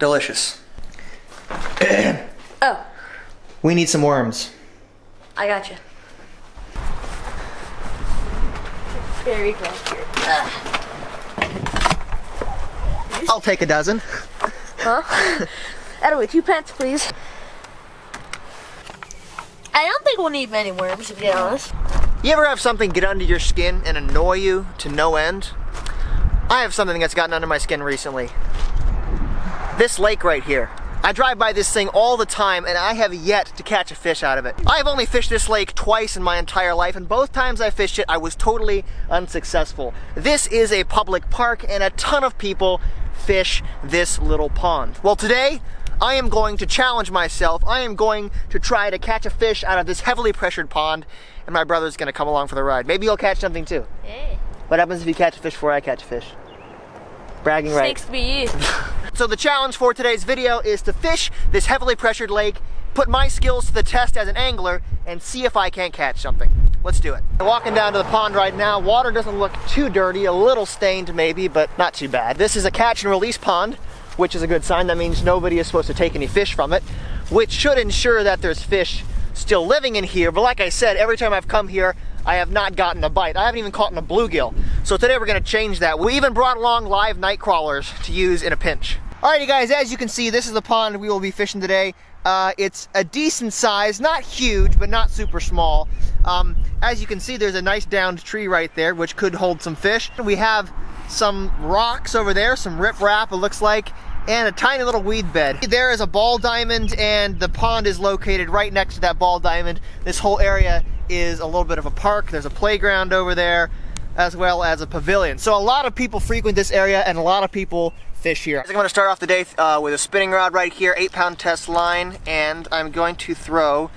Delicious. Oh, We need some worms. I got you. Very close here. I'll take a dozen. Huh? Anyway, 2 pence, please. I don't think we'll need many worms, to be honest. You ever have something get under your skin and annoy you to no end? I have something that's gotten under my skin recently. This lake right here. I drive by this thing all the time and I have yet to catch a fish out of it. I have only fished this lake twice in my entire life, and both times I fished it, I was totally unsuccessful. This is a public park and a ton of people fish this little pond. Well, today, I am going to challenge myself. I am going to try to catch a fish out of this heavily pressured pond, and my brother's gonna come along for the ride. Maybe he'll catch something too. Hey. What happens if you catch a fish before I catch a fish? Bragging rights. Thanks to be you. So the challenge for today's video is to fish this heavily pressured lake, put my skills to the test as an angler, and see if I can't catch something. Let's do it. I'm walking down to the pond right now. Water doesn't look too dirty, a little stained maybe, but not too bad. This is a catch and release pond, which is a good sign. That means nobody is supposed to take any fish from it, which should ensure that there's fish still living in here. But like I said, every time I've come here, I have not gotten a bite. I haven't even caught a bluegill. So today we're gonna change that. We even brought along live night crawlers to use in a pinch. Alrighty guys, as you can see, this is the pond we will be fishing today. It's a decent size, not huge, but not super small. As you can see, there's a nice downed tree right there, which could hold some fish. We have some rocks over there, some riprap it looks like, and a tiny little weed bed. There is a ball diamond, and the pond is located right next to that ball diamond. This whole area is a little bit of a park. There's a playground over there, as well as a pavilion. So a lot of people frequent this area, and a lot of people fish here. I'm going to start off the day with a spinning rod right here, 8-pound test line, and I'm going to throw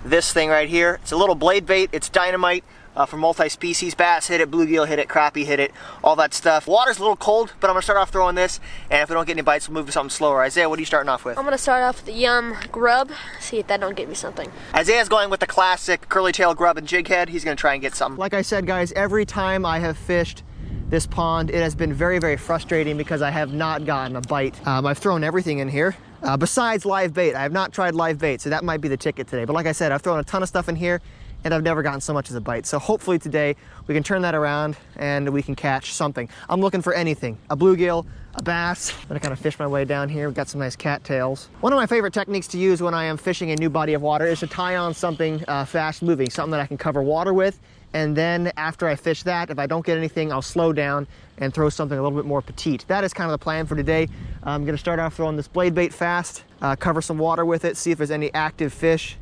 this thing right here. It's a little blade bait. It's dynamite for multi-species. Bass hit it, bluegill hit it, crappie hit it, all that stuff. Water's a little cold, but I'm going to start off throwing this, and if we don't get any bites, we'll move to something slower. Isaiah, what are you starting off with? I'm gonna start off with the Yum grub, see if that don't get me something. Isaiah's going with the classic curly tail grub and jig head. He's going to try and get something. Like I said, guys, every time I have fished this pond, it has been very, very frustrating because I have not gotten a bite. I've thrown everything in here besides live bait. I have not tried live bait, so that might be the ticket today. But like I said, I've thrown a ton of stuff in here and I've never gotten so much as a bite. So hopefully today we can turn that around and we can catch something. I'm looking for anything, a bluegill, a bass. I'm gonna kind of fish my way down here. We've got some nice cattails. One of my favorite techniques to use when I am fishing a new body of water is to tie on something fast moving, something that I can cover water with. And then after I fish that, if I don't get anything, I'll slow down and throw something a little bit more petite. That is kind of the plan for today. I'm gonna start off throwing this blade bait fast, cover some water with it, see if there's any active fish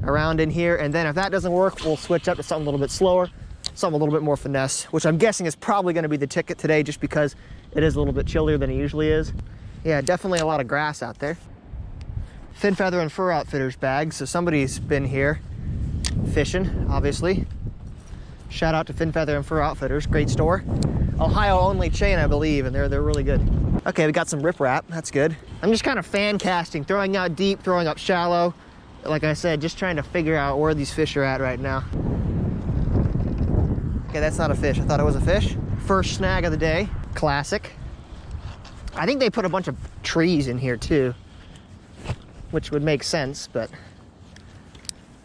around in here. And then if that doesn't work, we'll switch up to something a little bit slower, something a little bit more finesse, which I'm guessing is probably gonna be the ticket today just because it is a little bit chillier than it usually is. Yeah, definitely a lot of grass out there. Fin, Feather, and Fur Outfitters bag. So somebody's been here fishing, obviously. Shout out to Fin, Feather, and Fur Outfitters, great store. Ohio only chain, I believe, and they're really good. Okay, we got some riprap, that's good. I'm just kind of fan casting, throwing out deep, throwing up shallow. Like I said, just trying to figure out where these fish are at right now. Okay, that's not a fish. I thought it was a fish. First snag of the day, classic. I think they put a bunch of trees in here too, which would make sense, but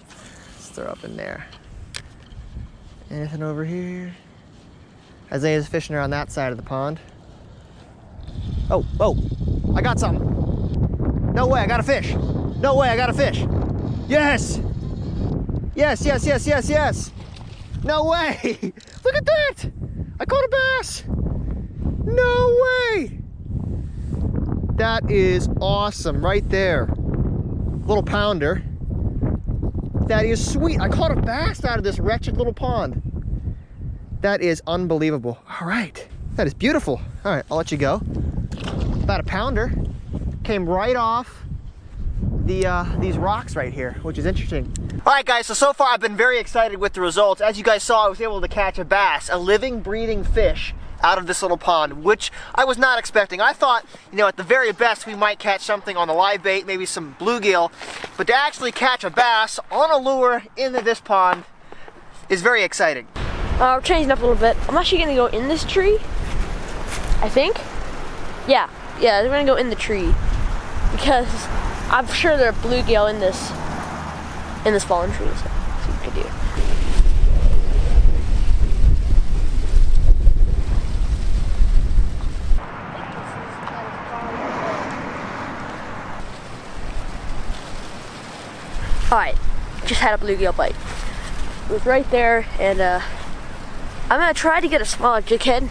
let's throw up in there. Anything over here? Isaiah's fishing around that side of the pond. Oh, I got something. No way, I got a fish. No way, I got a fish. Yes! Yes, yes, yes, yes, yes! No way! Look at that! I caught a bass! No way! That is awesome right there. Little pounder. That is sweet. I caught a bass out of this wretched little pond. That is unbelievable. All right, that is beautiful. All right, I'll let you go. About a pounder. Came right off these rocks right here, which is interesting. All right, guys, so far I've been very excited with the results. As you guys saw, I was able to catch a bass, a living, breathing fish out of this little pond, which I was not expecting. I thought, you know, at the very best, we might catch something on the live bait, maybe some bluegill, but to actually catch a bass on a lure into this pond is very exciting. We're changing up a little bit. I'm actually gonna go in this tree, I think. Yeah, we're gonna go in the tree. because I'm sure there are bluegill in this fallen tree. So see what we can do. Alright, just had a bluegill bite. It was right there, and I'm gonna try to get a smaller jighead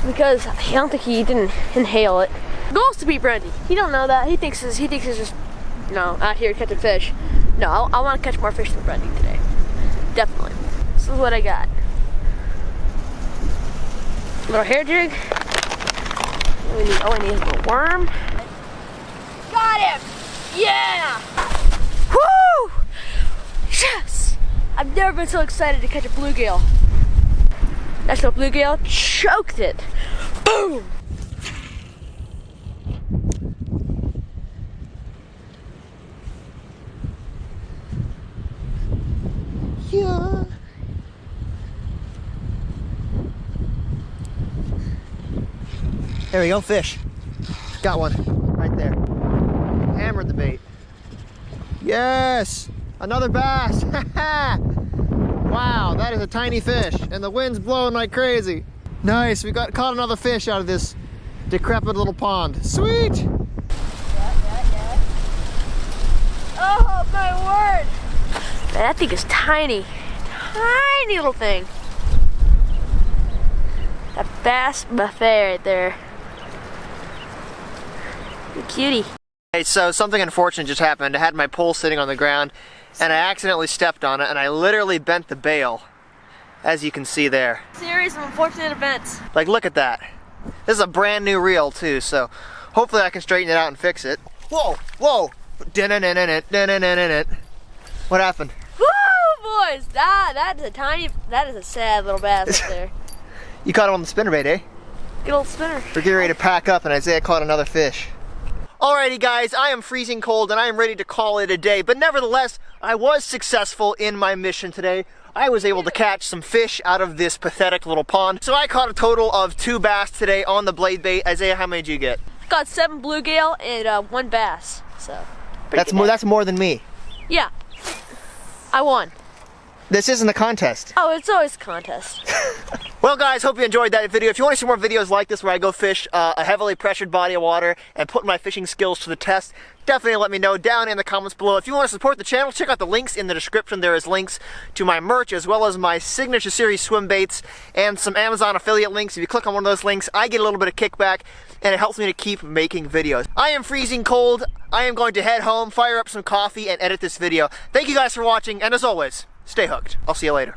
because I don't think he didn't inhale it. The goal is to beat Brandy. He don't know that. He thinks it's just out here catching fish. No, I want to catch more fish than Brandy today. Definitely. This is what I got. Little hair jig. I need a little worm. Got him! Yeah! Woo! Yes! I've never been so excited to catch a bluegill. National bluegill choked it. Boom! Yeah. There we go, fish. Got one right there. Hammered the bait. Yes! Another bass! Wow, that is a tiny fish, and the wind's blowing like crazy. Nice, we caught another fish out of this decrepit little pond. Sweet! Yeah. Oh my word! Man, that thing is tiny. Tiny little thing. That bass buffet right there. You cutie. Hey, so something unfortunate just happened. I had my pole sitting on the ground and I accidentally stepped on it and I literally bent the bail, as you can see there. Series of unfortunate events. Like, look at that. This is a brand new reel too, so hopefully I can straighten it out and fix it. Whoa, whoa. What happened? Woo, boys! That is a sad little bass up there. You caught it on the spinnerbait, eh? Good old spinner. We're getting ready to pack up and Isaiah caught another fish. Alrighty guys, I am freezing cold and I am ready to call it a day, but nevertheless, I was successful in my mission today. I was able to catch some fish out of this pathetic little pond. So I caught a total of 2 bass today on the blade bait. Isaiah, how many did you get? Got 7 bluegill and 1 bass, so. That's more than me. Yeah, I won. This isn't a contest. Oh, it's always a contest. Well guys, hope you enjoyed that video. If you want to see more videos like this where I go fish a heavily pressured body of water and put my fishing skills to the test, definitely let me know down in the comments below. If you want to support the channel, check out the links in the description. There is links to my merch as well as my signature series swim baits and some Amazon affiliate links. If you click on one of those links, I get a little bit of kickback and it helps me to keep making videos. I am freezing cold. I am going to head home, fire up some coffee, and edit this video. Thank you guys for watching, and as always, stay hooked. I'll see you later.